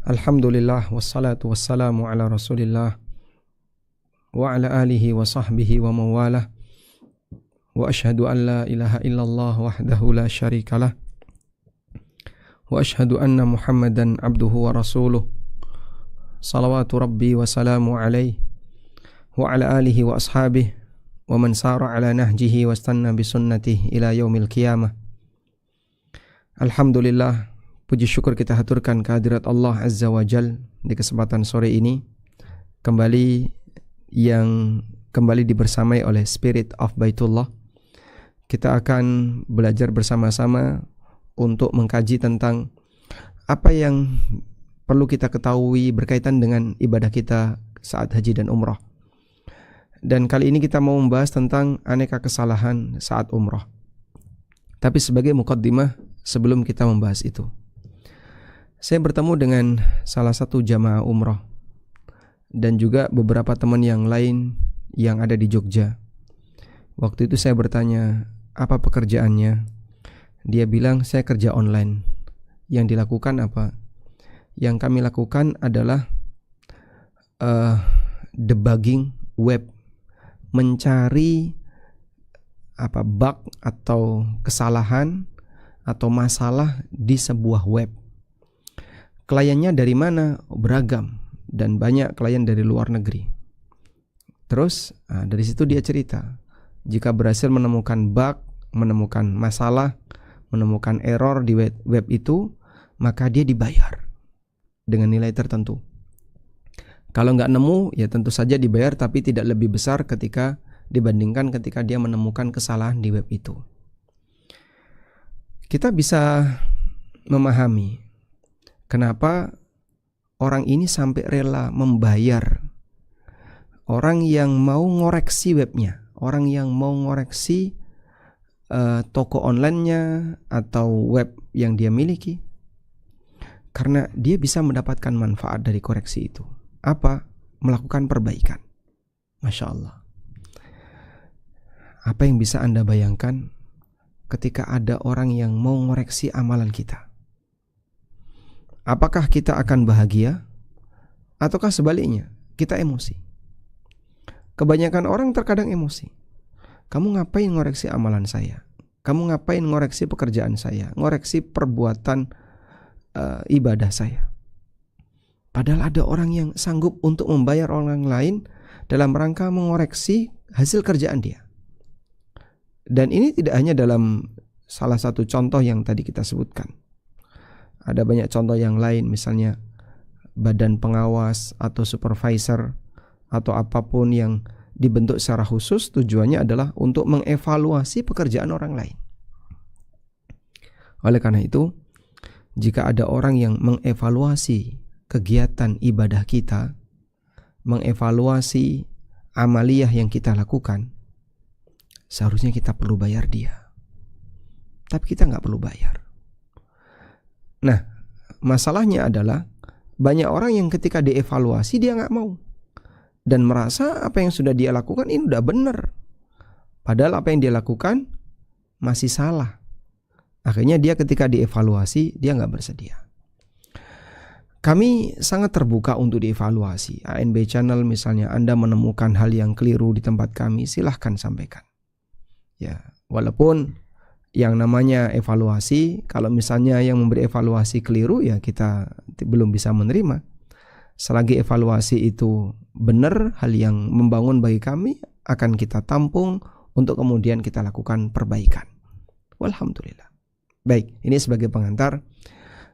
Alhamdulillah wassalatu wassalamu ala Rasulillah wa ala alihi wa sahbihi wa mawalah wa ashhadu an la ilaha illallah wahdahu la syarikalah wa ashhadu anna Muhammadan abduhu wa rasuluh salawatu rabbi wa salamu alaihi wa ala alihi wa ashabihi wa man sara ala nahjihi wa istanna bi sunnatihi ila yaumil qiyamah. Alhamdulillah, puji syukur kita haturkan kehadirat Allah Azza wa Jal di kesempatan sore ini kembali dibersamai oleh Spirit of Baitullah. Kita akan belajar bersama-sama untuk mengkaji tentang apa yang perlu kita ketahui berkaitan dengan ibadah kita saat haji dan umrah. Dan kali ini kita mau membahas tentang aneka kesalahan saat umrah. Tapi sebagai muqaddimah sebelum kita membahas itu, saya bertemu dengan salah satu jamaah umrah dan juga beberapa teman yang lain yang ada di Jogja. Waktu itu saya bertanya, apa pekerjaannya? Dia bilang, saya kerja online. Yang dilakukan apa? Yang kami lakukan adalah debugging web, mencari bug atau kesalahan atau masalah di sebuah web. Kliennya dari mana? Beragam, dan banyak klien dari luar negeri. Terus dari situ dia cerita, jika berhasil menemukan bug, menemukan masalah, menemukan error di web itu, maka dia dibayar dengan nilai tertentu. Kalau nggak nemu, ya tentu saja dibayar, tapi tidak lebih besar ketika dibandingkan ketika dia menemukan kesalahan di web itu. Kita bisa memahami kenapa orang ini sampai rela membayar orang yang mau ngoreksi webnya, orang yang mau ngoreksi toko online-nya atau web yang dia miliki, karena dia bisa mendapatkan manfaat dari koreksi itu. Apa? Melakukan perbaikan. Masya Allah. Apa yang bisa Anda bayangkan ketika ada orang yang mau ngoreksi amalan kita? Apakah kita akan bahagia? Ataukah sebaliknya, kita emosi? Kebanyakan orang terkadang emosi. Kamu ngapain ngoreksi amalan saya? Kamu ngapain ngoreksi pekerjaan saya? Ngoreksi perbuatan ibadah saya? Padahal ada orang yang sanggup untuk membayar orang lain dalam rangka mengoreksi hasil kerjaan dia. Dan ini tidak hanya dalam salah satu contoh yang tadi kita sebutkan. Ada banyak contoh yang lain, misalnya badan pengawas atau supervisor atau apapun yang dibentuk secara khusus, tujuannya adalah untuk mengevaluasi pekerjaan orang lain. Oleh karena itu, jika ada orang yang mengevaluasi kegiatan ibadah kita, mengevaluasi amaliyah yang kita lakukan, seharusnya kita perlu bayar dia. Tapi kita nggak perlu bayar. Nah, masalahnya adalah banyak orang yang ketika dievaluasi dia nggak mau dan merasa apa yang sudah dia lakukan ini udah benar, padahal apa yang dia lakukan masih salah. Akhirnya dia ketika dievaluasi dia nggak bersedia. Kami sangat terbuka untuk dievaluasi. ANB Channel misalnya, Anda menemukan hal yang keliru di tempat kami, silahkan sampaikan. Ya, walaupun yang namanya evaluasi, kalau misalnya yang memberi evaluasi keliru, ya kita belum bisa menerima. Selagi evaluasi itu benar, hal yang membangun bagi kami, akan kita tampung untuk kemudian kita lakukan perbaikan. Walhamdulillah. Baik, ini sebagai pengantar.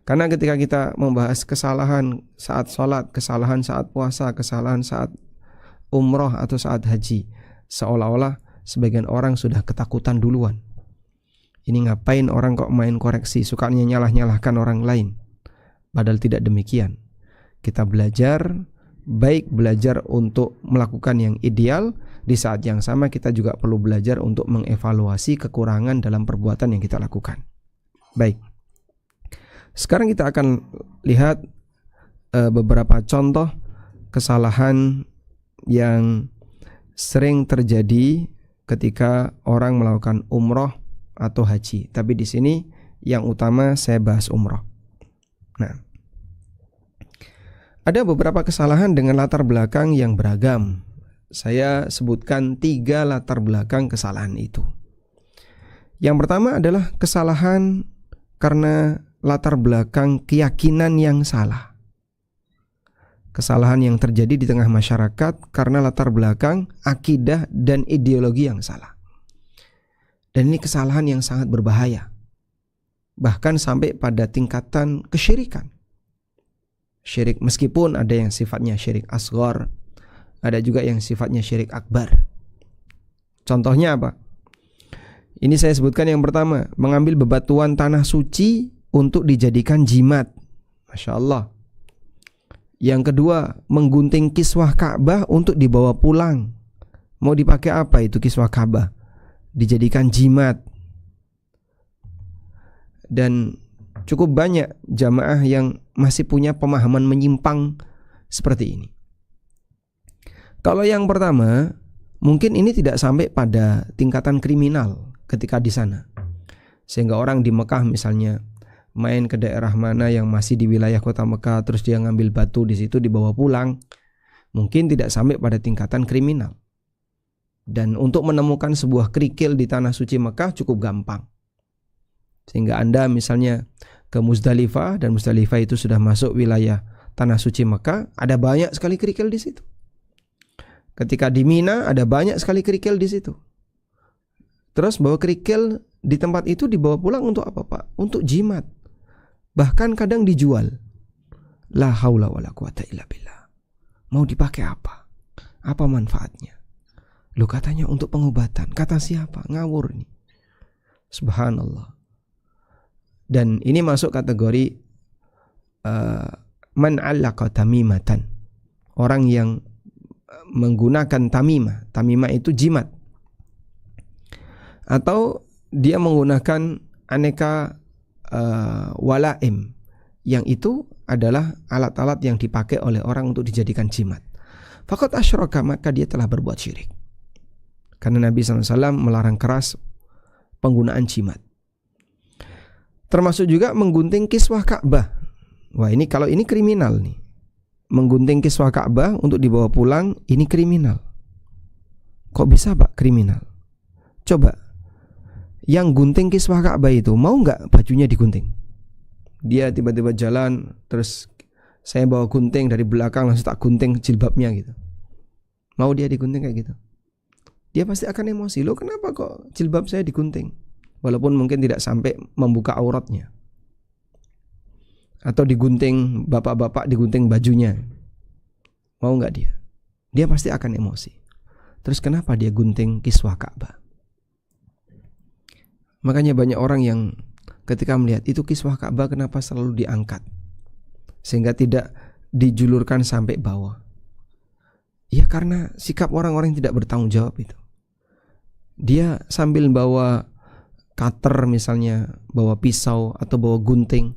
Karena ketika kita membahas kesalahan saat sholat, kesalahan saat puasa, kesalahan saat umroh atau saat haji, seolah-olah sebagian orang sudah ketakutan duluan. Ini ngapain orang kok main koreksi, sukanya nyalah-nyalahkan orang lain. Padahal tidak demikian. Kita belajar, baik belajar untuk melakukan yang ideal, di saat yang sama kita juga perlu belajar untuk mengevaluasi kekurangan dalam perbuatan yang kita lakukan. Baik. Sekarang kita akan lihat beberapa contoh kesalahan yang sering terjadi ketika orang melakukan umroh atau haji. Tapi di sini yang utama saya bahas umroh. Nah, Ada beberapa kesalahan dengan latar belakang yang beragam. Saya sebutkan 3 latar belakang kesalahan itu. Yang pertama adalah kesalahan karena latar belakang keyakinan yang salah. Kesalahan yang terjadi di tengah masyarakat karena latar belakang akidah dan ideologi yang salah. Dan ini kesalahan yang sangat berbahaya. Bahkan sampai pada tingkatan kesyirikan. Syirik, meskipun ada yang sifatnya syirik asghar, ada juga yang sifatnya syirik akbar. Contohnya apa? Ini saya sebutkan yang pertama, mengambil bebatuan tanah suci untuk dijadikan jimat. Masya Allah. Yang kedua, menggunting kiswah Ka'bah untuk dibawa pulang. Mau dipakai apa itu kiswah Ka'bah? Dijadikan jimat. Dan cukup banyak jamaah yang masih punya pemahaman menyimpang seperti ini. Kalau yang pertama, mungkin ini tidak sampai pada tingkatan kriminal ketika di sana. Sehingga orang di Mekah misalnya main ke daerah mana yang masih di wilayah kota Mekah, terus dia ngambil batu di situ dibawa pulang, mungkin tidak sampai pada tingkatan kriminal. Dan untuk menemukan sebuah kerikil di tanah suci Mekah cukup gampang. Sehingga Anda misalnya ke Muzdalifah, dan Muzdalifah itu sudah masuk wilayah tanah suci Mekah, ada banyak sekali kerikil di situ. Ketika di Mina ada banyak sekali kerikil di situ. Terus bawa kerikil di tempat itu dibawa pulang untuk apa, Pak? Untuk jimat. Bahkan kadang dijual. La haula wala quwata illa billah. Mau dipakai apa? Apa manfaatnya? Lu katanya untuk pengobatan. Kata siapa? Ngawur nih. Subhanallah. Dan ini masuk kategori man 'allaqa tamimatan. Orang yang menggunakan tamimah. Tamimah itu jimat. Atau dia menggunakan aneka walaim, yang itu adalah alat-alat yang dipakai oleh orang untuk dijadikan jimat. Faqad asyraka, maka dia telah berbuat syirik. Karena Nabi SAW melarang keras penggunaan jimat. Termasuk juga menggunting kiswah Ka'bah. Wah, ini kalau ini kriminal nih. Menggunting kiswah Ka'bah untuk dibawa pulang, ini kriminal. Kok bisa, Pak, kriminal? Coba, yang gunting kiswah Ka'bah itu mau nggak bajunya digunting? Dia tiba-tiba jalan, terus saya bawa gunting dari belakang, langsung tak gunting jilbabnya gitu. Mau dia digunting kayak gitu? Dia pasti akan emosi. Loh, kenapa kok jilbab saya digunting? Walaupun mungkin tidak sampai membuka auratnya. Atau digunting, bapak-bapak digunting bajunya. Mau nggak dia? Dia pasti akan emosi. Terus kenapa dia gunting kiswah Ka'bah? Makanya banyak orang yang ketika melihat itu kiswah Ka'bah kenapa selalu diangkat, sehingga tidak dijulurkan sampai bawah. Ya karena sikap orang-orang yang tidak bertanggung jawab itu. Dia sambil bawa cutter misalnya, bawa pisau atau bawa gunting,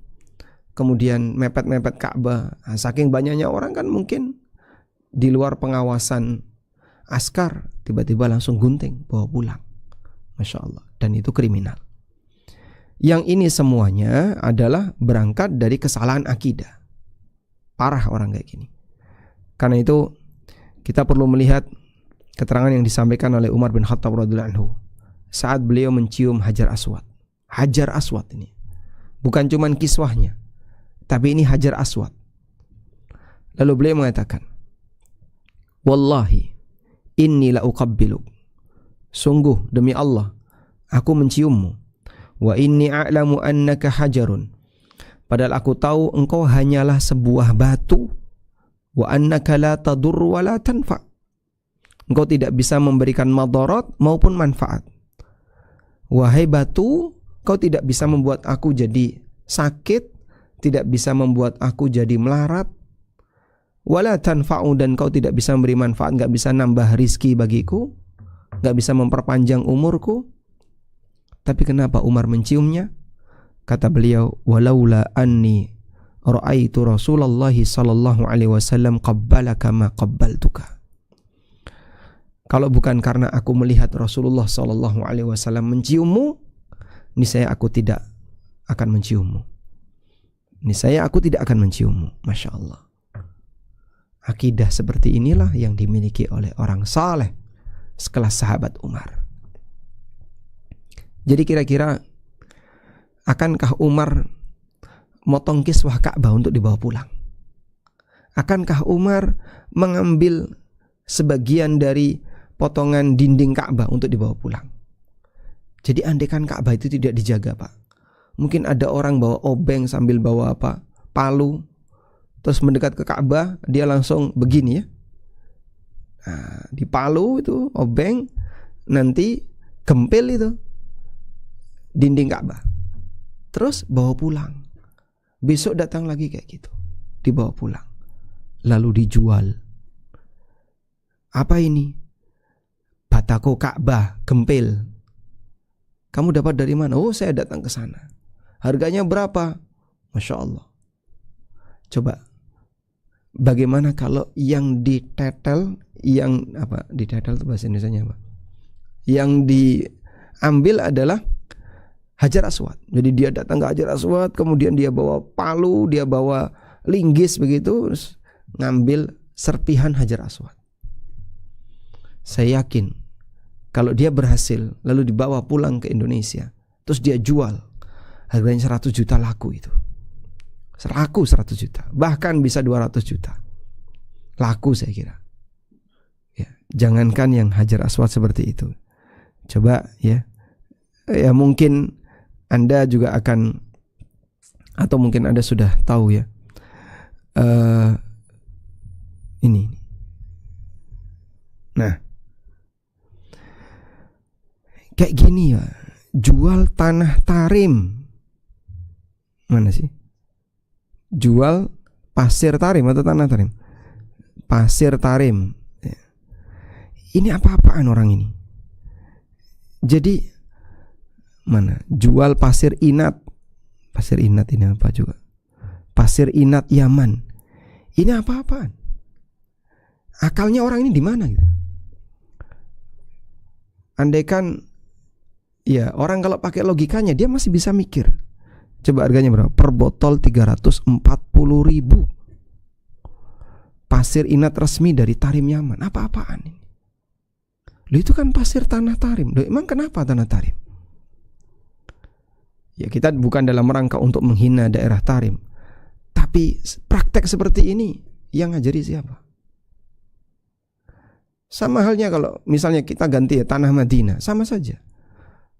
kemudian mepet-mepet Ka'bah. Nah, saking banyaknya orang kan mungkin di luar pengawasan askar, tiba-tiba langsung gunting, bawa pulang. Masya Allah. Dan itu kriminal. Yang ini semuanya adalah berangkat dari kesalahan akidah. Parah orang kayak gini. Karena itu kita perlu melihat keterangan yang disampaikan oleh Umar bin Khattab radhiyallahu anhu saat beliau mencium Hajar Aswad. Hajar Aswad ini bukan cuman kiswahnya, tapi ini Hajar Aswad. Lalu beliau mengatakan, "Wallahi inni la uqabbiluk." Sungguh demi Allah, aku menciummu. Wa inni a'lamu annaka hajarun. Padahal aku tahu engkau hanyalah sebuah batu. Wa annaka la tadur wa la tanfa. Engkau tidak bisa memberikan madarat maupun manfaat. Wahai batu, kau tidak bisa membuat aku jadi sakit, tidak bisa membuat aku jadi melarat. Wala tanfa'u, dan kau tidak bisa memberi manfaat, enggak bisa nambah rizki bagiku, enggak bisa memperpanjang umurku. Tapi kenapa Umar menciumnya? Kata beliau, walaula anni ra'aitu Rasulullah sallallahu alaihi wasallam qabbalaka ma qabbaltuka. Kalau bukan karena aku melihat Rasulullah sallallahu alaihi wasallam menciummu, niscaya aku tidak akan menciummu. Niscaya aku tidak akan menciummu. Masya Allah. Akidah seperti inilah yang dimiliki oleh orang saleh sekelas sahabat Umar. Jadi kira-kira akankah Umar motong kiswah Ka'bah untuk dibawa pulang? Akankah Umar mengambil sebagian dari potongan dinding Ka'bah untuk dibawa pulang? Jadi andaikan Ka'bah itu tidak dijaga, Pak, mungkin ada orang bawa obeng sambil bawa palu, terus mendekat ke Ka'bah, dia langsung begini ya. Nah, di palu itu obeng, nanti gempil itu dinding Ka'bah, terus bawa pulang. Besok datang lagi kayak gitu, dibawa pulang, lalu dijual. Apa ini? Batako Ka'bah gempil. Kamu dapat dari mana? Oh, saya datang ke sana. Harganya berapa? Masya Allah. Coba, bagaimana kalau yang ditetel, ditetel itu bahasa Indonesianya apa? Yang diambil adalah Hajar Aswad. Jadi dia datang ke Hajar Aswad, kemudian dia bawa palu, dia bawa linggis begitu, terus ngambil serpihan Hajar Aswad. Saya yakin kalau dia berhasil lalu dibawa pulang ke Indonesia, terus dia jual, harganya 100 juta laku itu. Laku 100 juta, bahkan bisa 200 juta. Laku saya kira. Ya, jangankan yang Hajar Aswad seperti itu. Coba ya mungkin Anda juga akan, atau mungkin Anda sudah tahu ya, ini. Nah, kayak gini ya, jual tanah Tarim. Mana sih? Jual pasir Tarim atau tanah Tarim? Pasir Tarim. Ini apa-apaan orang ini? Jadi mana? Jual pasir Inat. Pasir Inat ini apa juga? Pasir Inat Yaman. Ini apa-apaan? Akalnya orang ini di mana gitu? Andaikan ya orang kalau pakai logikanya dia masih bisa mikir. Coba harganya berapa? Per botol 340.000. Pasir Inat resmi dari Tarim Yaman. Apa-apaan ini? Loh, itu kan pasir tanah Tarim. Loh, emang kenapa tanah Tarim? Ya, kita bukan dalam rangka untuk menghina daerah Tarim, tapi praktek seperti ini yang ngajari siapa? Sama halnya kalau misalnya kita ganti ya tanah Madinah, sama saja.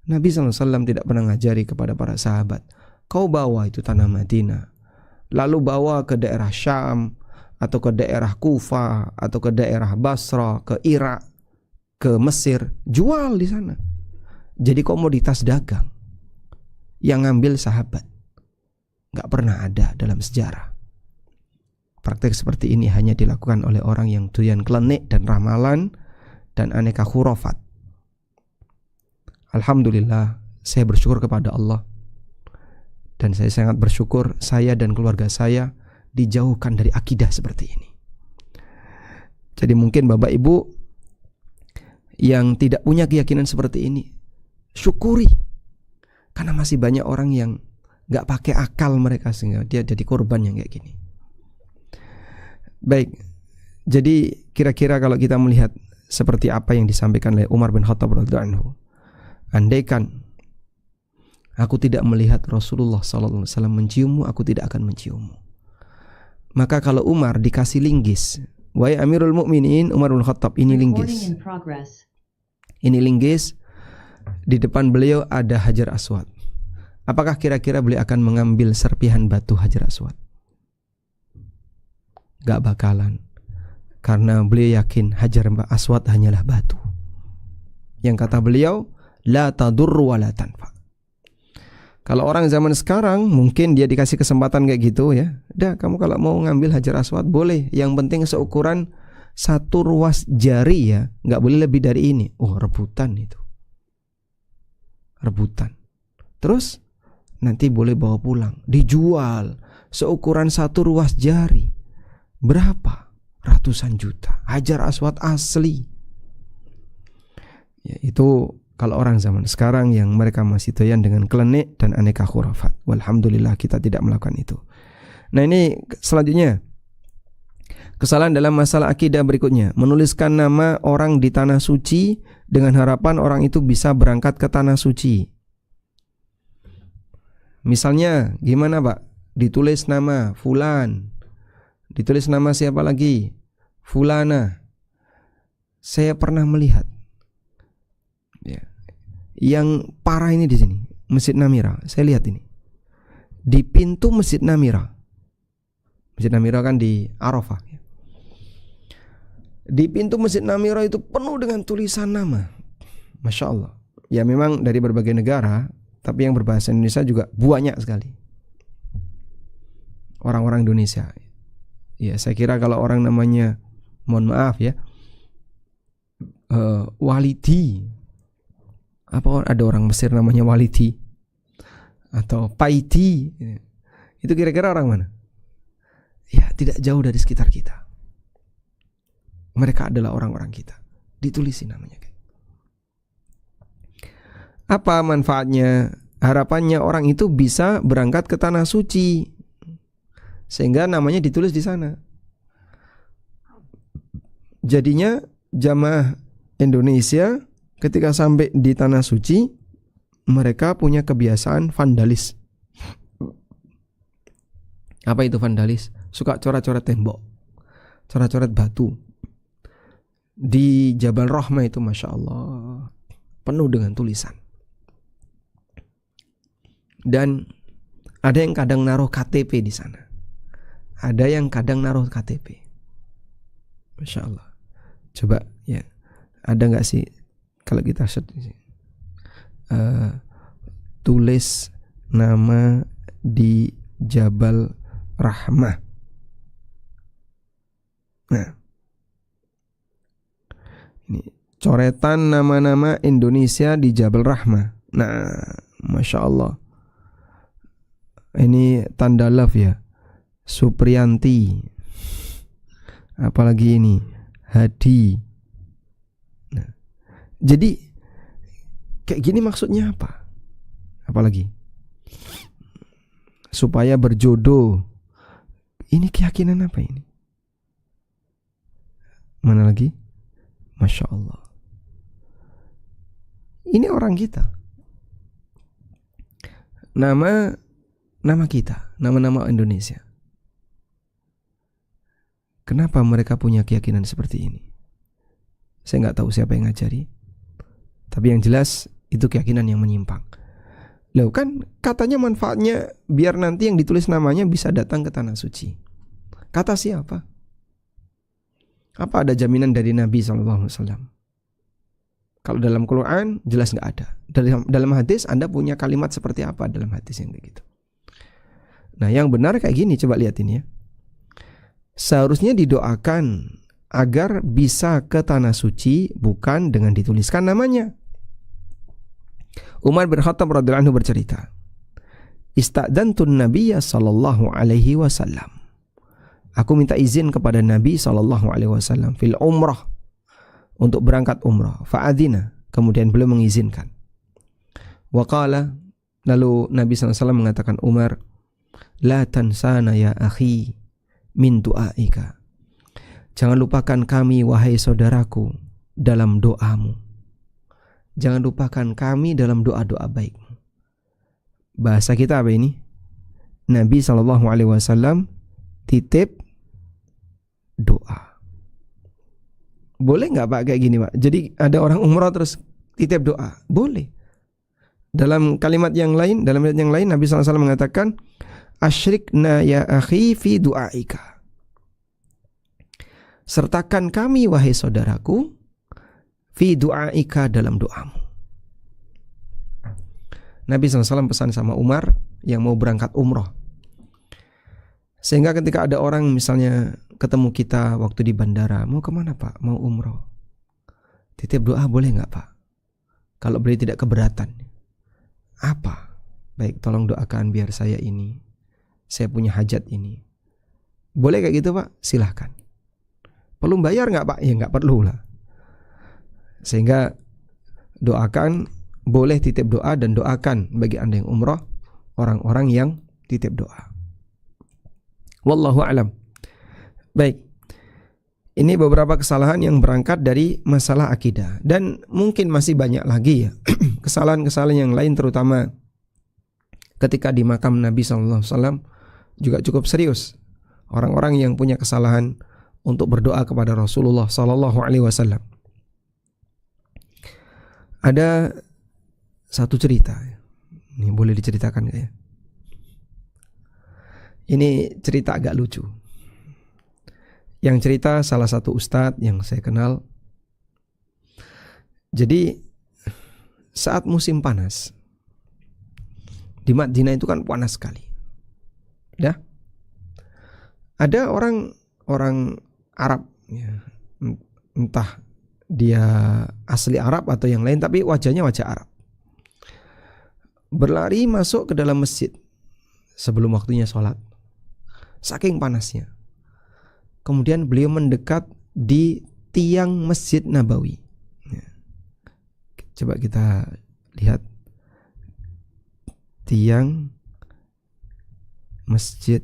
Nabi SAW tidak pernah ngajari kepada para sahabat, kau bawa itu tanah Madinah, lalu bawa ke daerah Syam, atau ke daerah Kufah, atau ke daerah Basra, ke Irak, ke Mesir, jual di sana. Jadi komoditas dagang. Yang ngambil sahabat. Gak pernah ada dalam sejarah. Praktek seperti ini hanya dilakukan oleh orang yang doyan klenik dan ramalan dan aneka khurafat. Alhamdulillah, saya bersyukur kepada Allah. Dan saya sangat bersyukur saya dan keluarga saya dijauhkan dari akidah seperti ini. Jadi mungkin Bapak Ibu yang tidak punya keyakinan seperti ini, syukuri. Karena masih banyak orang yang gak pakai akal mereka sehingga dia jadi korban yang kayak gini. Baik, jadi kira-kira kalau kita melihat seperti apa yang disampaikan oleh Umar bin Khattab radhiyallahu anhu, andaikan aku tidak melihat Rasulullah SAW menciummu, aku tidak akan menciummu. Maka kalau Umar dikasih linggis, wahai Amirul Mukminin Umar bin Khattab, ini linggis. Ini linggis, di depan beliau ada Hajar Aswad. Apakah kira-kira beliau akan mengambil serpihan batu Hajar Aswad? Gak bakalan. Karena beliau yakin Hajar Aswad hanyalah batu. Yang kata beliau, la tadurru wa la tanfa. Kalau orang zaman sekarang mungkin dia dikasih kesempatan kayak gitu ya, dah kamu kalau mau ngambil Hajar Aswad boleh, yang penting seukuran 1 ruas jari ya, gak boleh lebih dari ini. Oh, rebutan itu. Rebutan. Terus nanti boleh bawa pulang, dijual seukuran 1 ruas jari. Berapa? Ratusan juta. Hajar Aswad asli. Ya, itu kalau orang zaman sekarang yang mereka masih doyan dengan klenik dan aneka khurafat. Walhamdulillah kita tidak melakukan itu. Nah, ini selanjutnya, Kesalahan dalam masalah akidah berikutnya, menuliskan nama orang di tanah suci dengan harapan orang itu bisa berangkat ke tanah suci. Misalnya, gimana Pak? Ditulis nama Fulan, ditulis nama siapa lagi? Fulana. Saya pernah melihat, ya, yang parah ini di sini, Masjid Namira. Saya lihat ini di pintu Masjid Namira. Masjid Namira kan di Arafah. Di pintu Masjid Namira itu penuh dengan tulisan nama. Masya Allah. Ya memang dari berbagai negara, tapi yang berbahasa Indonesia juga banyak sekali. Orang-orang Indonesia. Ya saya kira kalau orang namanya, mohon maaf ya, Walidi. Apa ada orang Mesir namanya Walidi? Atau Paiti? Itu kira-kira orang mana? Ya tidak jauh dari sekitar kita. Mereka adalah orang-orang kita. Ditulisin namanya. Apa manfaatnya? Harapannya orang itu bisa berangkat ke tanah suci, sehingga namanya ditulis di sana. Jadinya jamaah Indonesia ketika sampai di tanah suci, mereka punya kebiasaan vandalis. Apa itu vandalis? Suka coret-coret tembok, coret-coret batu. Di Jabal Rahmah itu Masya Allah penuh dengan tulisan. Dan ada yang kadang naruh KTP di sana. Ada yang kadang naruh KTP. Masya Allah. Coba ya, ada nggak sih kalau kita tulis nama di Jabal Rahmah. Nah, ini coretan nama-nama Indonesia di Jabal Rahmah. Nah, Masya Allah. Ini tanda love ya, Supriyanti. Apalagi ini Hadi. Nah, jadi kayak gini maksudnya apa? Apalagi supaya berjodoh. Ini keyakinan apa ini? Mana lagi? Masya Allah. Ini orang kita. Nama kita, nama-nama Indonesia. Kenapa mereka punya keyakinan seperti ini? Saya nggak tahu siapa yang ngajari. Tapi yang jelas itu keyakinan yang menyimpang. Loh kan katanya manfaatnya biar nanti yang ditulis namanya bisa datang ke tanah suci. Kata siapa? Apa ada jaminan dari Nabi SAW? Kalau dalam Quran jelas nggak ada. Dalam hadis Anda punya kalimat seperti apa dalam hadis yang kayak gitu? Nah yang benar kayak gini, coba lihat ini ya. Seharusnya didoakan agar bisa ke tanah suci bukan dengan dituliskan namanya. Umar bin Khattab radhiyallahu anhu bercerita, "Istadzantun Nabiyya sallallahu alaihi wasallam." Aku minta izin kepada Nabi sallallahu alaihi wasallam fil umrah, untuk berangkat umrah. Fa'adzina, kemudian beliau mengizinkan. Wa qala, lalu Nabi sallallahu alaihi wasallam mengatakan, Umar, la tansana ya akhi min du'aika. Jangan lupakan kami wahai saudaraku dalam doamu. Jangan lupakan kami dalam doa-doa baikmu. Bahasa kita apa ini? Nabi SAW titip doa. Boleh nggak Pak kayak gini Pak? Jadi ada orang umrah terus titip doa? Boleh. Dalam kalimat yang lain, dalam ayat yang lain Nabi SAW mengatakan, Asyrikna ya akhi fi du'aika. Sertakan kami wahai saudaraku fi du'aika, dalam doamu. Nabi SAW pesan sama Umar yang mau berangkat umroh. Sehingga ketika ada orang misalnya ketemu kita waktu di bandara, mau kemana Pak? Mau umroh. Titip doa boleh nggak Pak? Kalau beliau tidak keberatan. Apa? Baik, tolong doakan biar saya ini, saya punya hajat ini. Boleh kayak gitu Pak? Silahkan. Perlu bayar nggak Pak? Ya nggak perlu lah. Sehingga doakan, boleh titip doa dan doakan bagi Anda yang umrah, orang-orang yang titip doa. Wallahu a'lam. Baik. Ini beberapa kesalahan yang berangkat dari masalah akidah, dan mungkin masih banyak lagi ya kesalahan-kesalahan yang lain, terutama ketika di makam Nabi SAW juga cukup serius. Orang-orang yang punya kesalahan untuk berdoa kepada Rasulullah SAW. Ada satu cerita, ini boleh diceritakan nggak ya? Ini cerita agak lucu. Yang cerita salah satu ustadz yang saya kenal. Jadi saat musim panas di Madinah itu kan panas sekali. Ya. Ada orang Arab ya, entah dia asli Arab atau yang lain, tapi wajahnya wajah Arab, berlari masuk ke dalam masjid sebelum waktunya sholat, saking panasnya. Kemudian beliau mendekat di tiang Masjid Nabawi. Coba kita lihat tiang Masjid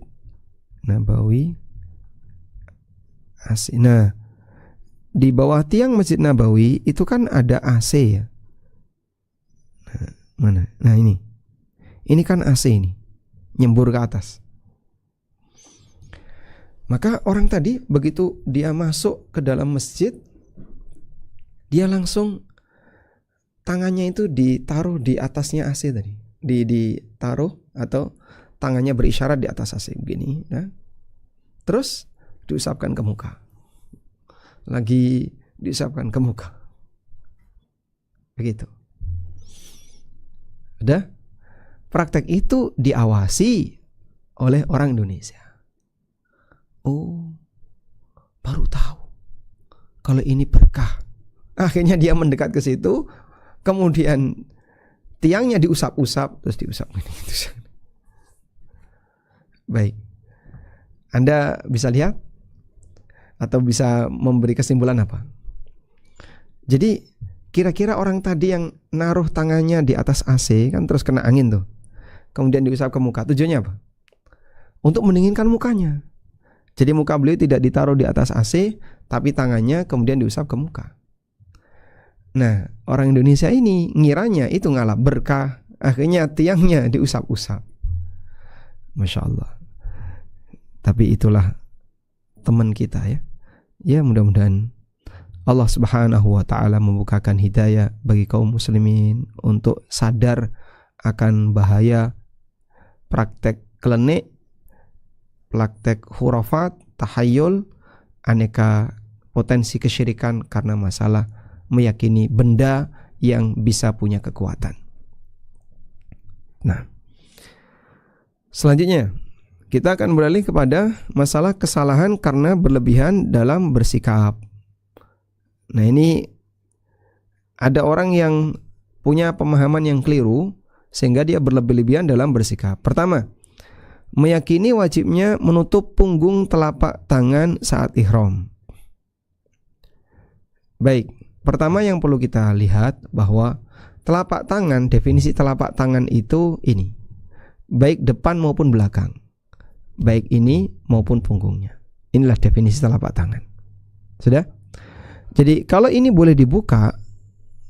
Nabawi. Nah, di bawah tiang Masjid Nabawi itu kan ada AC ya. Nah, mana? Nah ini kan AC ini, nyembur ke atas. Maka orang tadi begitu dia masuk ke dalam masjid, dia langsung tangannya itu ditaruh di atasnya AC tadi. Ditaruh atau tangannya berisyarat di atas AC begini, nah. Terus diusapkan ke muka. Lagi diusapkan ke muka. Begitu. Udah? Praktek itu diawasi oleh orang Indonesia. Oh, baru tahu kalau ini berkah. Akhirnya dia mendekat ke situ, kemudian tiangnya diusap-usap, terus diusap ini. Baik, Anda bisa lihat atau bisa memberi kesimpulan apa? Jadi kira-kira orang tadi yang naruh tangannya di atas AC kan terus kena angin tuh, kemudian diusap ke muka, tujuannya apa? Untuk mendinginkan mukanya. Jadi muka beliau tidak ditaruh di atas AC, tapi tangannya kemudian diusap ke muka. Nah, orang Indonesia ini ngiranya itu ngalah berkah, akhirnya tiangnya diusap-usap. Masya Allah. Tapi itulah teman kita ya. Ya, mudah-mudahan Allah Subhanahu wa ta'ala membukakan hidayah bagi kaum muslimin untuk sadar akan bahaya praktek klenik, praktek khurafat, tahayul, aneka potensi kesyirikan karena masalah meyakini benda yang bisa punya kekuatan. Nah, selanjutnya kita akan beralih kepada masalah kesalahan karena berlebihan dalam bersikap. Nah, ini ada orang yang punya pemahaman yang keliru sehingga dia berlebih-lebihan dalam bersikap. Pertama, meyakini wajibnya menutup punggung telapak tangan saat ihram. Baik, pertama yang perlu kita lihat bahwa telapak tangan, definisi telapak tangan itu ini, baik depan maupun belakang, baik ini maupun punggungnya. Inilah definisi telapak tangan. Sudah? Jadi kalau ini boleh dibuka,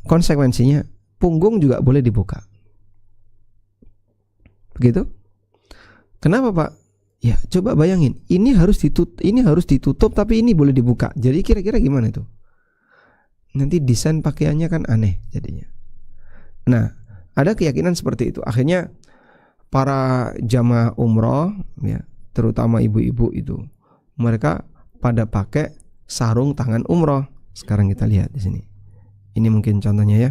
konsekuensinya punggung juga boleh dibuka. Begitu? Kenapa Pak? Ya coba bayangin, ini harus ditutup tapi ini boleh dibuka. Jadi kira-kira gimana itu? Nanti desain pakaiannya kan aneh jadinya. Nah, ada keyakinan seperti itu. Akhirnya para jamaah umroh ya, terutama ibu-ibu itu, mereka pada pakai sarung tangan umroh. Sekarang kita lihat di sini. Ini mungkin contohnya ya.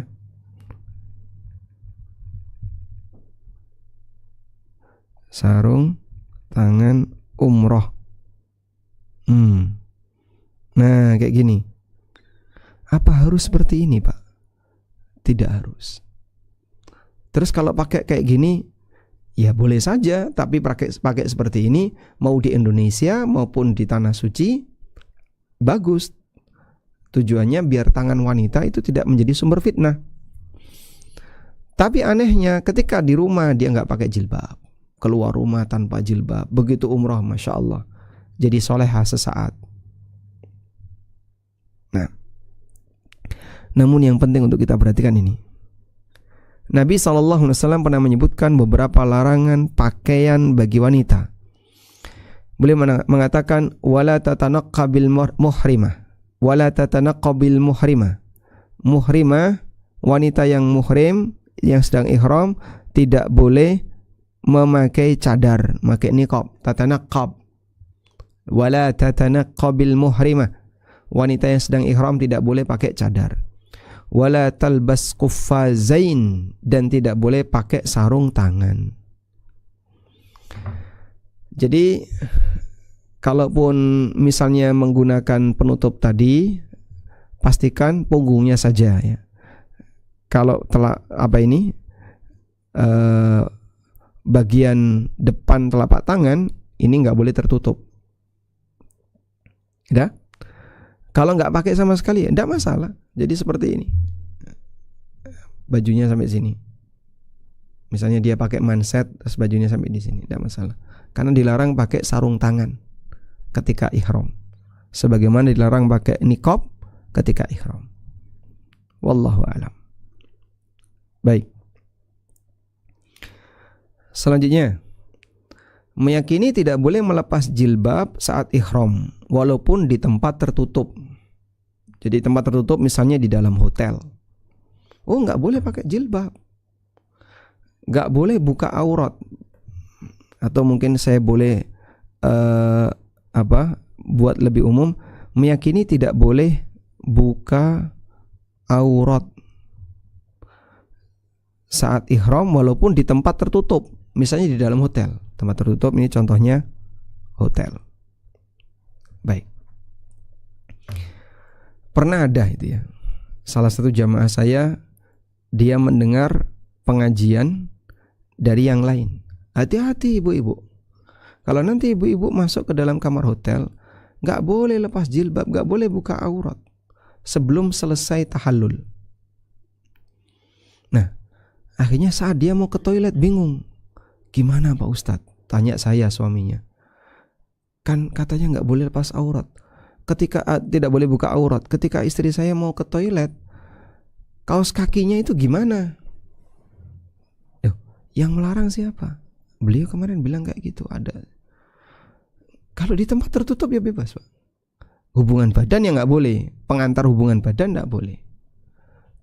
Sarung tangan umroh. Nah, kayak gini. Apa harus seperti ini, Pak? Tidak harus. Terus kalau pakai kayak gini, ya boleh saja, tapi pakai seperti ini mau di Indonesia maupun di tanah suci bagus. Tujuannya biar tangan wanita itu tidak menjadi sumber fitnah. Tapi anehnya ketika di rumah dia nggak pakai jilbab, keluar rumah tanpa jilbab, begitu umroh, masya Allah, jadi solehah sesaat. Nah, namun yang penting untuk kita perhatikan ini. Nabi SAW pernah menyebutkan beberapa larangan pakaian bagi wanita. Beliau mengatakan wala tatanaqqabil muhrimah, wala tatanaqqabil muhrimah. Muhrimah, wanita yang muhrim yang sedang ihram tidak boleh memakai cadar, memakai niqab, tatanaqqab. Wala tatanaqqabil muhrimah. Wanita yang sedang ihram tidak boleh pakai cadar. Wala talbas quffazain, dan tidak boleh pakai sarung tangan. Jadi kalaupun misalnya menggunakan penutup tadi, pastikan punggungnya saja ya. Kalau bagian depan telapak tangan ini nggak boleh tertutup. Ya? Kalau nggak pakai sama sekali, tidak masalah. Jadi seperti ini, bajunya sampai sini. Misalnya dia pakai manset, terus bajunya sampai di sini, tidak masalah. Karena dilarang pakai sarung tangan ketika ihram, sebagaimana dilarang pakai niqab ketika ihram. Wallahu a'lam. Baik. Selanjutnya, meyakini tidak boleh melepas jilbab saat ihram, walaupun di tempat tertutup. Jadi tempat tertutup misalnya di dalam hotel. Oh, nggak boleh pakai jilbab, nggak boleh buka aurat. Atau mungkin saya boleh buat lebih umum, meyakini tidak boleh buka aurat saat ihram walaupun di tempat tertutup. Misalnya di dalam hotel. Tempat tertutup ini contohnya hotel. Baik. Pernah ada itu ya, salah satu jamaah saya, dia mendengar pengajian dari yang lain. Hati-hati ibu-ibu, kalau nanti ibu-ibu masuk ke dalam kamar hotel, gak boleh lepas jilbab, gak boleh buka aurat sebelum selesai tahallul. Nah, akhirnya saat dia mau ke toilet bingung, gimana Pak Ustadz? Tanya saya suaminya, kan katanya gak boleh lepas aurat. Ketika tidak boleh buka aurat, ketika istri saya mau ke toilet, kaos kakinya itu gimana? Yang melarang siapa? Beliau kemarin bilang kayak gitu ada. Kalau di tempat tertutup ya bebas, Pak. Hubungan badan ya nggak boleh, pengantar hubungan badan nggak boleh.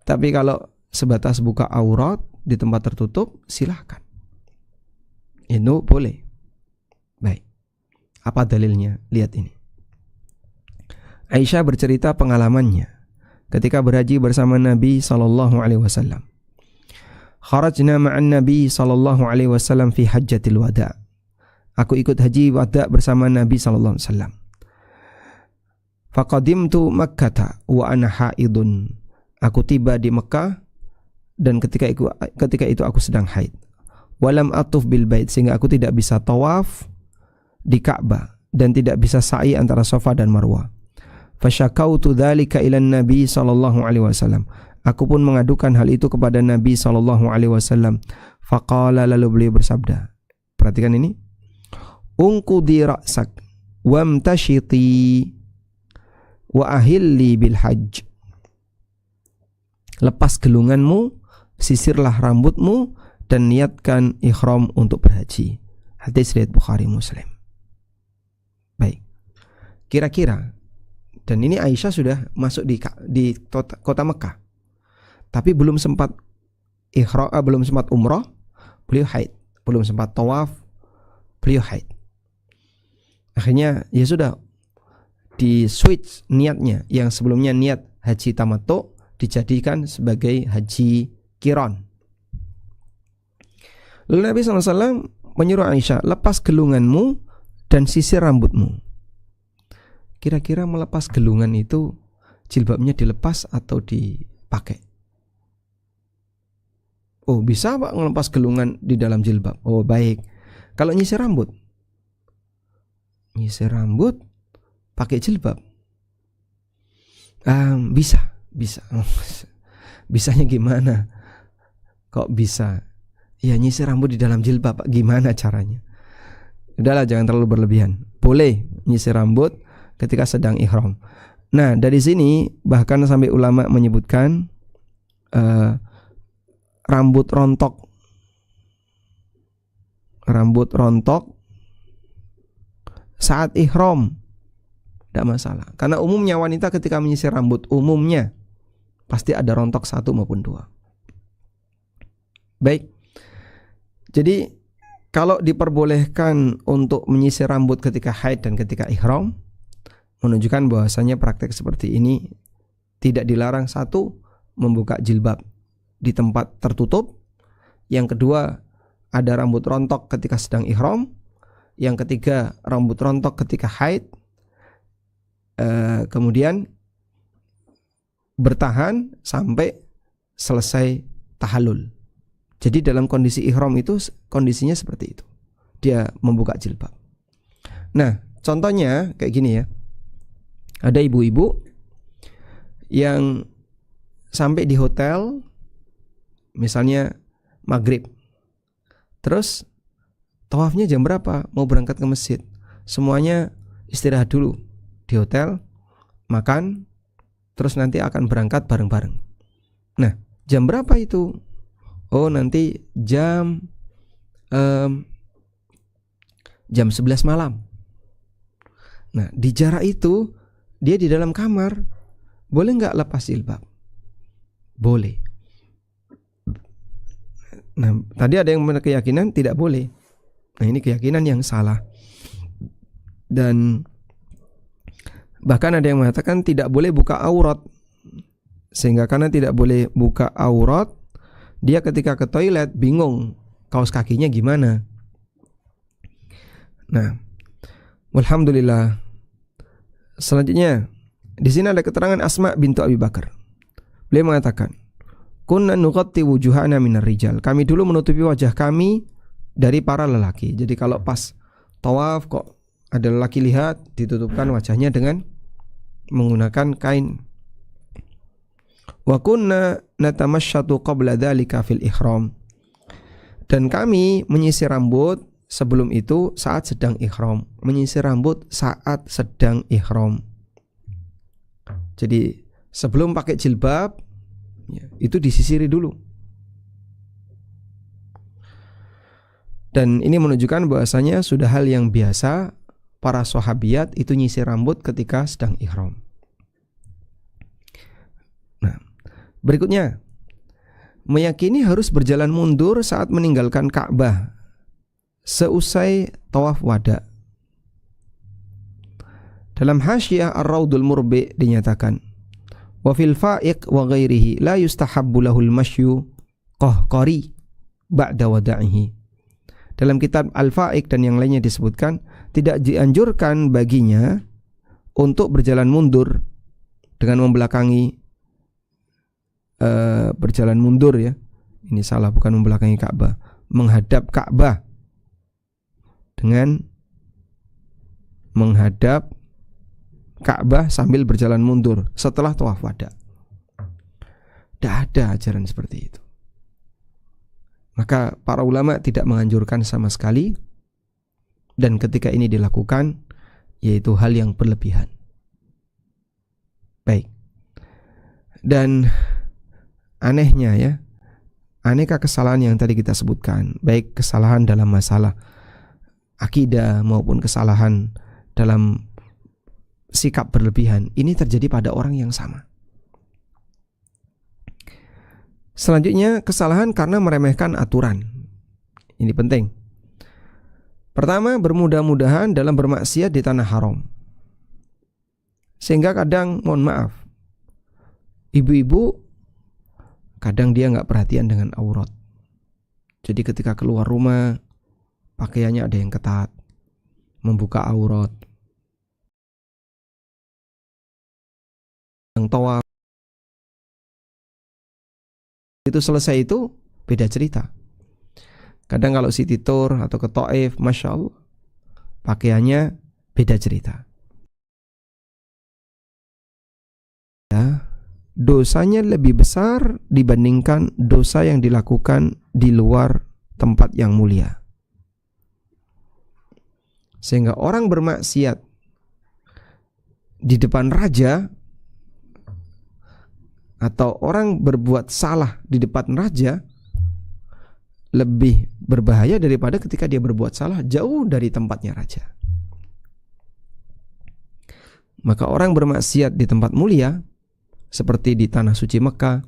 Tapi kalau sebatas buka aurat di tempat tertutup, silahkan. Itu boleh. Baik. Apa dalilnya? Lihat ini. Aisyah bercerita pengalamannya ketika berhaji bersama Nabi SAW. Kharajna ma'an Nabi SAW fi hajjatil wada'. Aku ikut haji wada' bersama Nabi SAW. Faqadimtu Makkah wa ana haidun. Aku tiba di Mekah dan ketika itu aku sedang haid. Walam atuf bil bait, sehingga aku tidak bisa tawaf di Ka'bah dan tidak bisa sa'i antara Safa dan Marwah. Fasyakautu dzalika ila Nabi sallallahu alaihi wasallam. Aku pun mengadukan hal itu kepada Nabi sallallahu alaihi wasallam. Faqala, lalu beliau bersabda. Perhatikan ini. Unqudi ra'sak wamtashiti wa ahilli bil hajj. Lepas gelunganmu, sisirlah rambutmu dan niatkan ihram untuk berhaji. Hadis riwayat Bukhari Muslim. Baik. Kira-kira, dan ini Aisyah sudah masuk di kota Mekah, tapi belum sempat ihram, belum sempat umrah, beliau haid, belum sempat tawaf, beliau haid. Akhirnya ya sudah di switch niatnya, yang sebelumnya niat haji tamattu dijadikan sebagai haji qiran. Lalu Nabi SAW menyuruh Aisyah, lepas gelunganmu dan sisir rambutmu. Kira-kira melepas gelungan itu jilbabnya dilepas atau dipakai? Oh, bisa Pak ngelepas gelungan di dalam jilbab. Oh, baik. Kalau nyisir rambut? Nyisir rambut pakai jilbab? Bisa. Bisanya gimana? Kok bisa? Ya, nyisir rambut di dalam jilbab, Pak. Gimana caranya? Udahlah, jangan terlalu berlebihan. Boleh nyisir rambut ketika sedang ihram. Nah, dari sini bahkan sampai ulama menyebutkan rambut rontok saat ihram tidak masalah. Karena umumnya wanita ketika menyisir rambut umumnya pasti ada rontok 1 maupun 2. Baik. Jadi kalau diperbolehkan untuk menyisir rambut ketika haid dan ketika ihram, menunjukkan bahwasanya praktek seperti ini tidak dilarang. 1, membuka jilbab di tempat tertutup. Yang kedua, ada rambut rontok ketika sedang ihram. Yang ketiga, rambut rontok ketika haid. Kemudian bertahan sampai selesai tahallul. Jadi dalam kondisi ihram itu kondisinya seperti itu. Dia membuka jilbab. Nah, contohnya kayak gini ya. Ada ibu-ibu yang sampai di hotel misalnya maghrib. Terus tawafnya jam berapa? Mau berangkat ke masjid. Semuanya istirahat dulu di hotel, makan, terus nanti akan berangkat bareng-bareng. Nah, jam berapa itu? Oh, nanti jam 11 malam. Nah, di jarak itu dia di dalam kamar, boleh nggak lepas jilbab? Boleh. Nah, tadi ada yang berkeyakinan tidak boleh. Nah, ini keyakinan yang salah. Dan bahkan ada yang mengatakan tidak boleh buka aurat. Sehingga karena tidak boleh buka aurat, dia ketika ke toilet bingung kaos kakinya gimana. Nah, alhamdulillah. Selanjutnya, di sini ada keterangan Asma bintu Abi Bakar. Beliau mengatakan, "Kunna nughatti wujuhana minar rijal." Kami dulu menutupi wajah kami dari para lelaki. Jadi kalau pas tawaf kok ada lelaki lihat, ditutupkan wajahnya dengan menggunakan kain. Wa kunna natamassyatu qabla dzalika fil ihram. Dan kami menyisir rambut sebelum itu saat sedang ihram. Menyisir rambut saat sedang ihram. Jadi sebelum pakai jilbab ya, itu disisiri dulu. Dan ini menunjukkan bahwasanya sudah hal yang biasa para sahabiat itu nyisir rambut ketika sedang ihram. Nah, berikutnya, meyakini harus berjalan mundur saat meninggalkan Ka'bah seusai tawaf wada. Dalam Hasyiah Ar-Raudul Murbi dinyatakan, wa fil fa'iq wa ghairihi la yustahabbu lahul masyu qahqari ba'da wada'ihi. Dalam kitab Al-Fa'iq dan yang lainnya disebutkan, tidak dianjurkan baginya untuk berjalan mundur dengan membelakangi berjalan mundur ya. Ini salah, bukan membelakangi Ka'bah, menghadap Ka'bah dengan menghadap Ka'bah sambil berjalan mundur setelah tawaf wada. Tidak ada ajaran seperti itu. Maka para ulama tidak menganjurkan sama sekali, dan ketika ini dilakukan yaitu hal yang berlebihan. Baik. Dan anehnya ya, aneka kesalahan yang tadi kita sebutkan, baik kesalahan dalam masalah akidah maupun kesalahan dalam sikap berlebihan, ini terjadi pada orang yang sama. Selanjutnya, kesalahan karena meremehkan aturan. Ini penting. Pertama, bermudah-mudahan dalam bermaksiat di tanah haram. Sehingga kadang, mohon maaf, ibu-ibu kadang dia nggak perhatian dengan aurat. Jadi ketika keluar rumah, pakaiannya ada yang ketat, membuka aurat. Yang tawaf itu selesai itu beda cerita. Kadang kalau city tour atau ke Taif, Masya Allah, pakaiannya beda cerita. Ya, dosanya lebih besar dibandingkan dosa yang dilakukan di luar tempat yang mulia. Sehingga orang bermaksiat di depan raja atau orang berbuat salah di depan raja lebih berbahaya daripada ketika dia berbuat salah jauh dari tempatnya raja. Maka orang bermaksiat di tempat mulia seperti di tanah suci Mekah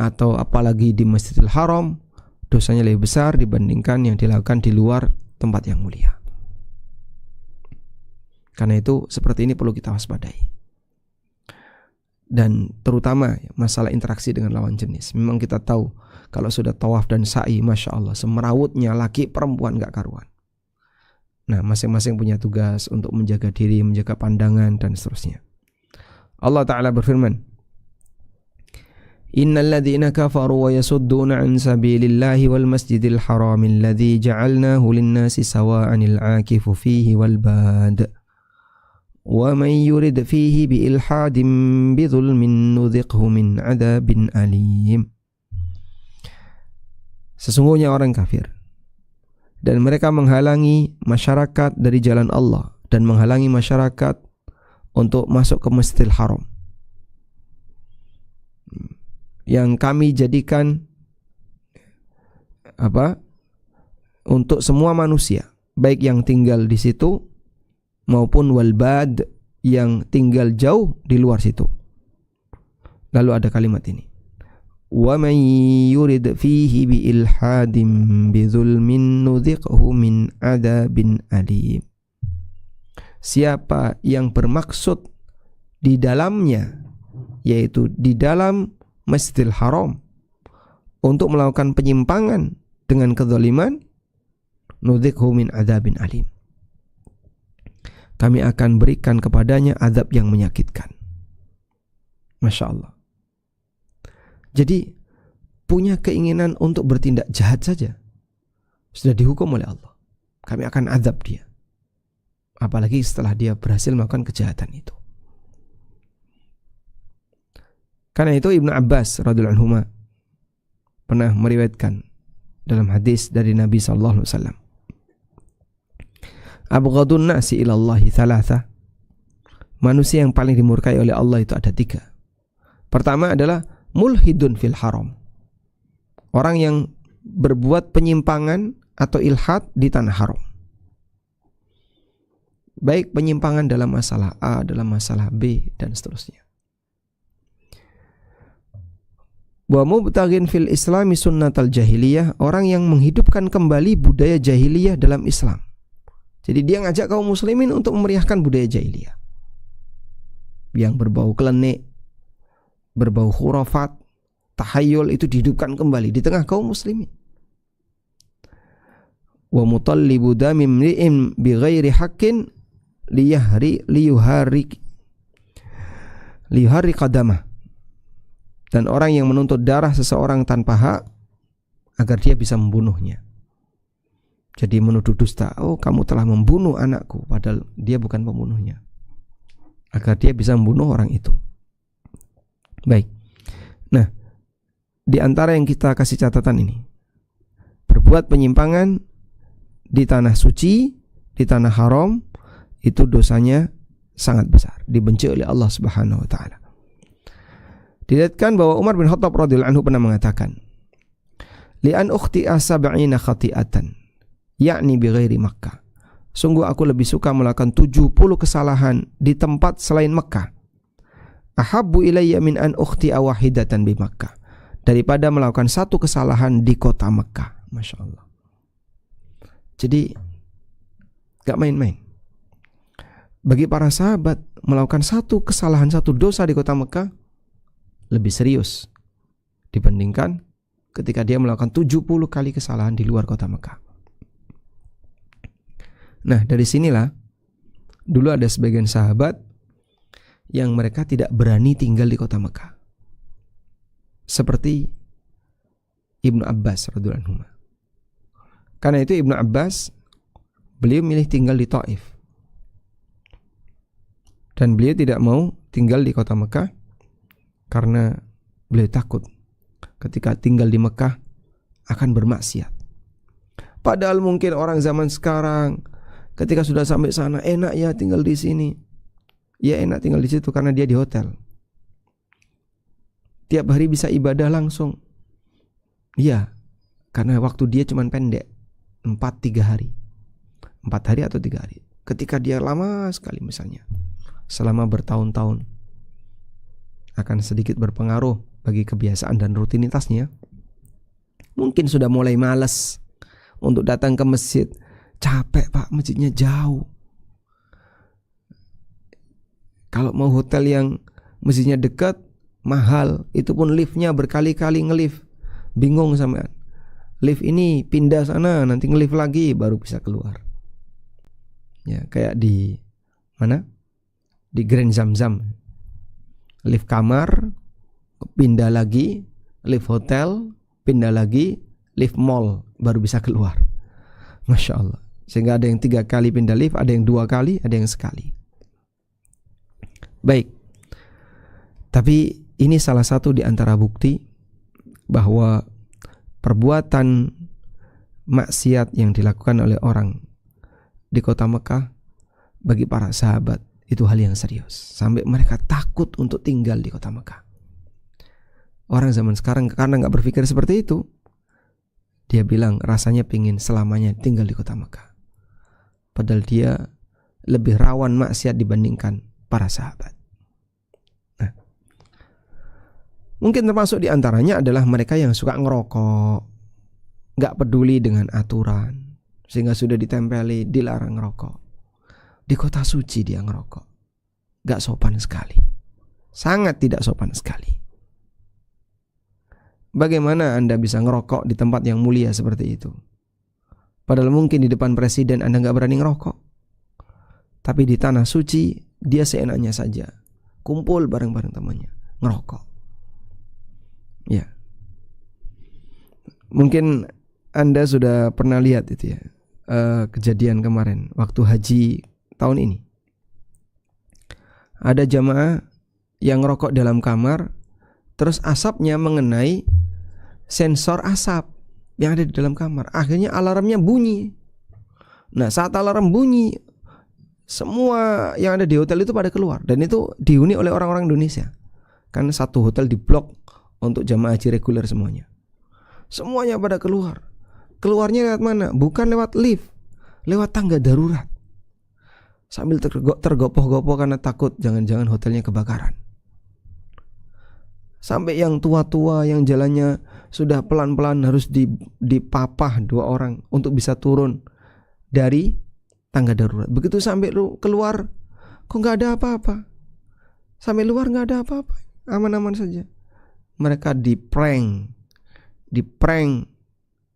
atau apalagi di Masjidil Haram, dosanya lebih besar dibandingkan yang dilakukan di luar tempat yang mulia. Karena itu seperti ini perlu kita waspadai. Dan terutama masalah interaksi dengan lawan jenis. Memang kita tahu kalau sudah tawaf dan sa'i, Masya Allah, semerawutnya laki perempuan gak karuan. Nah, masing-masing punya tugas untuk menjaga diri, menjaga pandangan, dan seterusnya. Allah Ta'ala berfirman, Innal ladzina kafaru wa yasudduna an sabilillahi wal masjidil haramil ladzi ja'alnahu lin-nasi sawa'anil 'akifu fihi wal bad. Wa man yurid fihi bi ilhadin bi dhulmin nudhiqhu min 'adzabin alim. Sesungguhnya orang kafir dan mereka menghalangi masyarakat dari jalan Allah dan menghalangi masyarakat untuk masuk ke Masjidil Haram yang kami jadikan untuk semua manusia, baik yang tinggal di situ maupun walbad yang tinggal jauh di luar situ. Lalu ada kalimat ini, wa man yurid fihi bi ilhadin bi dzulmin nudhiqhu min adzabin alim. Siapa yang bermaksud di dalamnya, yaitu di dalam Masjidil Haram, untuk melakukan penyimpangan dengan kezaliman, nudhiqhu min adzabin alim, kami akan berikan kepadanya azab yang menyakitkan. Masya Allah. Jadi punya keinginan untuk bertindak jahat saja sudah dihukum oleh Allah. Kami akan azab dia. Apalagi setelah dia berhasil melakukan kejahatan itu. Karena itu Ibnu Abbas radhiyallahu anhu pernah meriwayatkan dalam hadis dari Nabi sallallahu alaihi wasallam, Abghadun nasi ilallahi thalatha. Manusia yang paling dimurkai oleh Allah itu ada 3. Pertama adalah mulhidun fil haram. Orang yang berbuat penyimpangan atau ilhad di tanah haram. Baik penyimpangan dalam masalah A, dalam masalah B, dan seterusnya. Wa mubtaghin fil islami sunnatal jahiliyah. Orang yang menghidupkan kembali budaya jahiliyah dalam Islam. Jadi dia ngajak kaum muslimin untuk memeriahkan budaya jahiliyah yang berbau klenik, berbau khurafat, tahayul, itu dihidupkan kembali di tengah kaum muslimin. Wa mutallibu damim ri'in bighairi haqqin liyuhari qadamah. Dan orang yang menuntut darah seseorang tanpa hak agar dia bisa membunuhnya. Jadi menuduh dusta, oh kamu telah membunuh anakku, padahal dia bukan pembunuhnya, agar dia bisa membunuh orang itu. Baik. Nah, di antara yang kita kasih catatan ini, berbuat penyimpangan di tanah suci, di tanah haram, itu dosanya sangat besar, dibenci oleh Allah Subhanahu wa taala. Dilihatkan bahwa Umar bin Khattab radhiyallahu anhu pernah mengatakan, "Li'an ukhti'a sab'ina khati'atan, yakni bighairi Makkah." Sungguh aku lebih suka melakukan 70 kesalahan di tempat selain Mekah. Ahabbu ilayya min an ukhti'a wahidatan bi Makkah, daripada melakukan 1 kesalahan di kota Mekah. Masya Allah. Jadi gak main-main. Bagi para sahabat, melakukan 1 kesalahan, 1 dosa di kota Mekah lebih serius dibandingkan ketika dia melakukan 70 kali kesalahan di luar kota Mekah. Nah, dari sinilah dulu ada sebagian sahabat yang mereka tidak berani tinggal di kota Mekah, seperti Ibnu Abbas radhiyallahu anhu. Karena itu Ibnu Abbas, beliau milih tinggal di Taif, dan beliau tidak mau tinggal di kota Mekah karena beliau takut ketika tinggal di Mekah akan bermaksiat. Padahal mungkin orang zaman sekarang ketika sudah sampai sana, enak ya tinggal di sini. Ya enak tinggal di situ karena dia di hotel. tiap hari bisa ibadah langsung. Iya, karena waktu dia cuma pendek, 4-3 hari. 4 hari atau 3 hari. Ketika dia lama sekali misalnya, selama bertahun-tahun, akan sedikit berpengaruh bagi kebiasaan dan rutinitasnya. Mungkin sudah mulai malas untuk datang ke masjid. Capek Pak, masjidnya jauh. Kalau mau hotel yang masjidnya dekat, mahal. Itu pun liftnya berkali-kali ngelift. Bingung sampean. Lift ini pindah sana, nanti ngelift lagi baru bisa keluar. Ya, kayak di mana? Di Grand Zamzam. Lift kamar, pindah lagi, lift hotel, pindah lagi, lift mall, baru bisa keluar. Masya Allah. Sehingga ada yang 3 kali pindah lift, ada yang 2 kali, ada yang sekali. Baik. Tapi ini salah satu di antara bukti bahwa perbuatan maksiat yang dilakukan oleh orang di kota Mekah bagi para sahabat itu hal yang serius, sampai mereka takut untuk tinggal di kota Mekah. Orang zaman sekarang karena gak berpikir seperti itu, dia bilang rasanya pengen selamanya tinggal di kota Mekah, padahal dia lebih rawan maksiat dibandingkan para sahabat. Nah, mungkin termasuk di antaranya adalah mereka yang suka ngerokok, gak peduli dengan aturan, sehingga sudah ditempeli dilarang ngerokok. Di kota suci dia ngerokok. Gak sopan sekali. Sangat tidak sopan sekali. Bagaimana Anda bisa ngerokok di tempat yang mulia seperti itu? Padahal mungkin di depan presiden Anda gak berani ngerokok. Tapi di tanah suci dia seenaknya saja. Kumpul bareng-bareng temannya, ngerokok. Ya. Mungkin Anda sudah pernah lihat itu ya, kejadian kemarin waktu haji tahun ini. Ada jamaah yang ngerokok dalam kamar, terus asapnya mengenai sensor asap yang ada di dalam kamar. Akhirnya alarmnya bunyi. Nah, saat alarm bunyi, semua yang ada di hotel itu pada keluar. Dan itu dihuni oleh orang-orang Indonesia. Kan satu hotel diblok untuk jamaah haji reguler semuanya. Semuanya pada keluar. Keluarnya lewat mana? Bukan lewat lift, lewat tangga darurat. Sambil tergopoh-gopoh karena takut jangan-jangan hotelnya kebakaran. Sampai yang tua-tua yang jalannya sudah pelan-pelan harus dipapah 2 orang untuk bisa turun dari tangga darurat. Begitu sampai keluar, kok gak ada apa-apa. Sampai luar gak ada apa-apa, aman-aman saja. Mereka diprank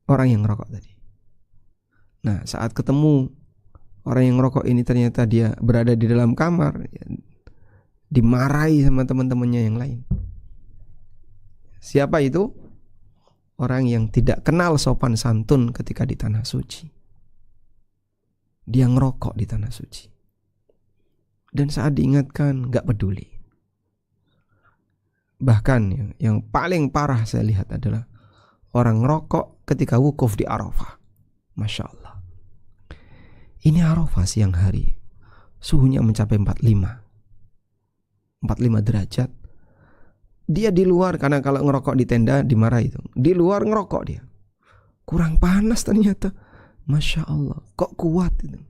orang yang ngerokok tadi. Nah, saat ketemu orang yang ngerokok ini ternyata dia berada di dalam kamar, dimarahi sama teman-temannya yang lain. Siapa itu? Orang yang tidak kenal sopan santun ketika di tanah suci. Dia ngerokok di tanah suci. Dan saat diingatkan gak peduli. Bahkan yang paling parah saya lihat adalah orang ngerokok ketika wukuf di Arafah. Masya Allah. Ini Arafah siang hari, suhunya mencapai 45 derajat. Dia di luar, karena kalau ngerokok di tenda dimarahi itu. Di luar ngerokok dia. Kurang panas ternyata. Masya Allah, kok kuat itu.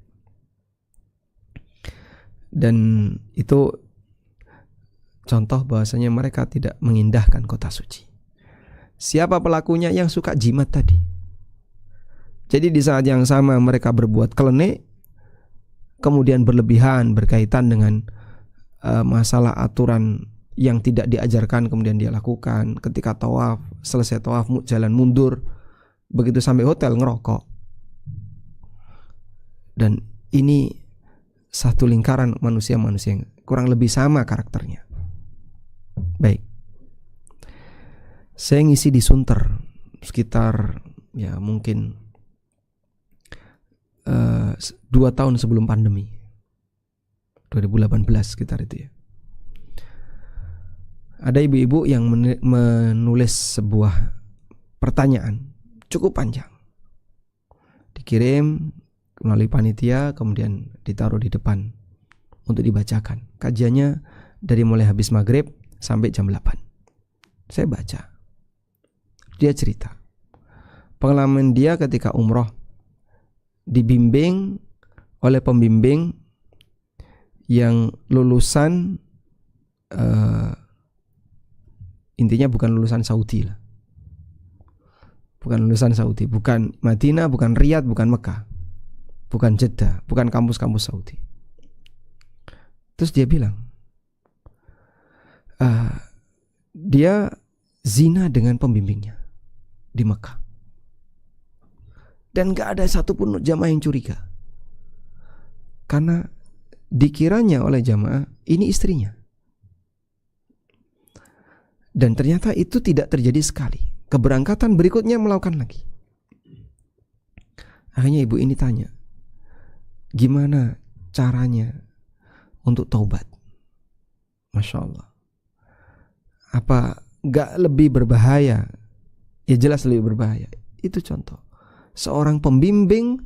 Dan itu contoh bahwasanya mereka tidak mengindahkan kota suci. Siapa pelakunya? Yang suka jimat tadi. Jadi di saat yang sama mereka berbuat klenik, kemudian berlebihan berkaitan dengan masalah aturan yang tidak diajarkan, kemudian dia lakukan. Ketika tawaf, selesai tawaf jalan mundur, begitu sampai hotel ngerokok. Dan ini satu lingkaran manusia-manusia yang kurang lebih sama karakternya. Baik, saya ngisi di Sunter sekitar ya mungkin 2 tahun sebelum pandemi, 2018 sekitar itu ya. Ada ibu-ibu yang menulis sebuah pertanyaan cukup panjang, dikirim melalui panitia, kemudian ditaruh di depan untuk dibacakan. Kajiannya dari mulai habis maghrib sampai jam 8. Saya baca. Dia cerita pengalaman dia ketika umroh, dibimbing oleh pembimbing yang lulusan intinya bukan lulusan Saudi lah. Bukan lulusan Saudi, bukan Madinah, bukan Riyadh, bukan Mekah, bukan Jeddah, bukan kampus-kampus Saudi. Terus dia bilang, dia zina dengan pembimbingnya di Mekah. Dan gak ada satupun jamaah yang curiga, karena dikiranya oleh jamaah ini istrinya. Dan ternyata itu tidak terjadi sekali. Keberangkatan berikutnya melakukan lagi. Akhirnya ibu ini tanya, gimana caranya untuk taubat? Masya Allah. Apa gak lebih berbahaya? Ya jelas lebih berbahaya. Itu contoh seorang pembimbing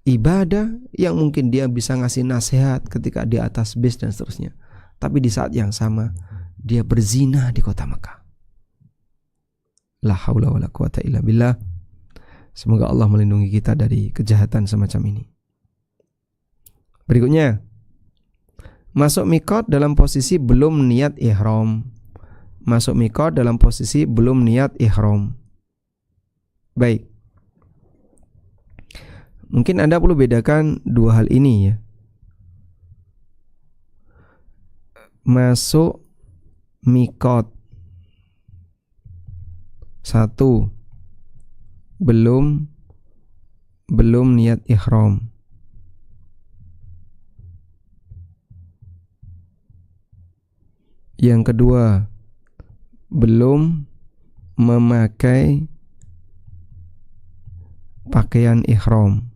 ibadah yang mungkin dia bisa ngasih nasihat ketika di atas bis dan seterusnya, tapi di saat yang sama dia berzina di kota Mekah. La haula wala quwata illa billah. Semoga Allah melindungi kita dari kejahatan semacam ini. Berikutnya, masuk mikot dalam posisi belum niat ihram. Masuk mikot dalam posisi belum niat ihram. Baik. Mungkin Anda perlu bedakan dua hal ini ya. Masuk mikot, satu, belum niat ihram. Yang kedua, belum memakai pakaian ihram.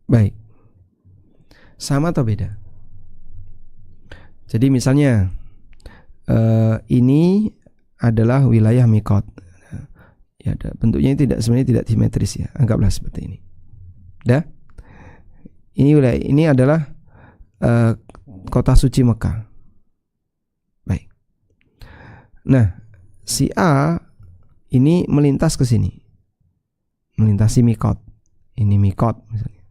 Baik. Sama atau beda? Jadi misalnya ini adalah wilayah mikot. Ya, bentuknya sebenarnya tidak simetris ya. Anggaplah seperti ini. Dah? Ini wilayah, ini adalah kota suci Mekah. Baik. Nah, si A ini melintas ke sini. Melintasi mikot. Ini mikot misalnya.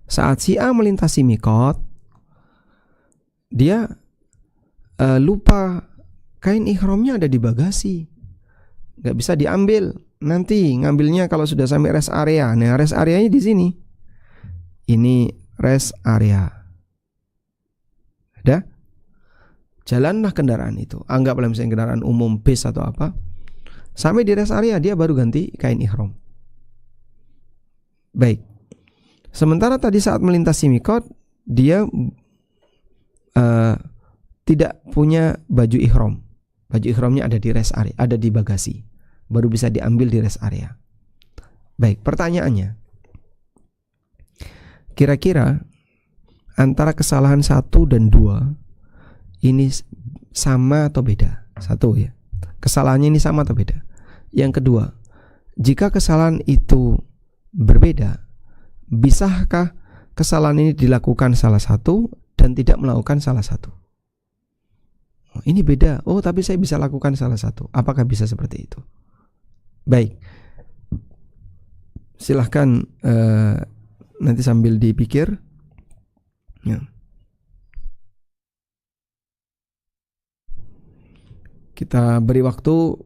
Saat si A melintasi mikot, dia lupa kain ihramnya ada di bagasi, nggak bisa diambil. Nanti ngambilnya kalau sudah sampai rest area. Nah, rest areanya di sini. Ini rest area. Ada? Jalanlah kendaraan itu. Anggaplah misalnya kendaraan umum, bis atau apa. Sampai di rest area dia baru ganti kain ihram. Baik. Sementara tadi saat melintasi mikot, dia tidak punya baju ihram. Baju ihramnya ada di rest area, ada di bagasi, baru bisa diambil di rest area. Baik, pertanyaannya, kira-kira antara kesalahan 1 dan 2 ini sama atau beda? 1 ya, kesalahannya ini sama atau beda? Yang kedua, jika kesalahan itu berbeda, bisakah kesalahan ini dilakukan salah satu dan tidak melakukan salah satu? Ini beda. Oh, tapi saya bisa lakukan salah satu. Apakah bisa seperti itu? Baik. Silahkan nanti sambil dipikir. Ya. Kita beri waktu